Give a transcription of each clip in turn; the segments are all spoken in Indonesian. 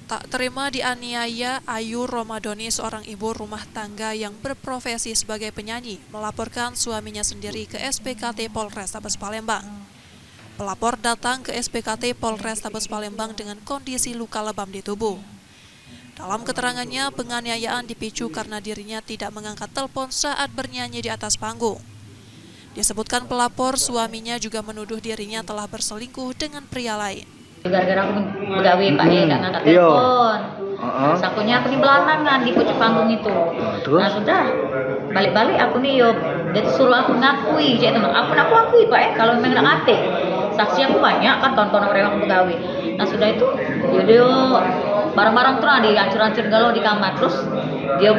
Tak terima dianiaya, Ayu Romadoni, seorang ibu rumah tangga yang berprofesi sebagai penyanyi, melaporkan suaminya sendiri ke SPKT Polrestabes Palembang. Pelapor datang ke SPKT Polrestabes Palembang dengan kondisi luka lebam di tubuh. Dalam keterangannya, penganiayaan dipicu karena dirinya tidak mengangkat telepon saat bernyanyi di atas panggung. Disebutkan pelapor, suaminya juga menuduh dirinya telah berselingkuh dengan pria lain. Gara-gara aku begawe Pak gak ngangkat telepon. Sakunya aku nih belanangan di pucuk panggung itu. Nah sudah balik-balik aku nih yo, dia suruh aku ngakui, jadi aku akui Pak kalau memang nak ngate. Saksi aku banyak kan tonton orang aku begawe. Nah sudah itu dia barang-barang tuh dihancur-hancur galau di kamar, terus dia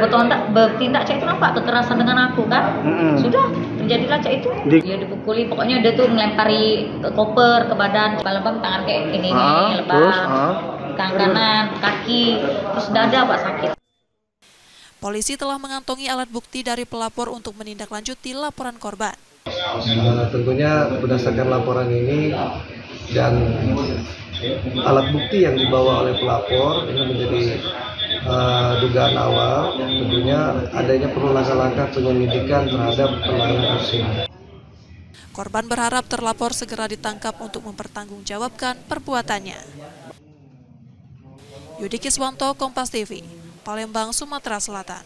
bertindak cak itu nampak kekerasan dengan aku kan. Sudah terjadilah cak itu, dia dipukuli, pokoknya dia tuh melempari ke koper, ke badan, lebam tangan kayak ini lebam, tangan kanan, kaki, terus dada Pak sakit. Polisi telah mengantongi alat bukti dari pelapor untuk menindaklanjuti laporan korban. Tentunya berdasarkan laporan ini dan alat bukti yang dibawa oleh pelapor ini menjadi dugaan awal, tentunya adanya perlu langkah-langkah penyelidikan terhadap penanganan kasus ini. Korban berharap terlapor segera ditangkap untuk mempertanggungjawabkan perbuatannya. Yudi Kiswanto, Kompas TV, Palembang, Sumatera Selatan.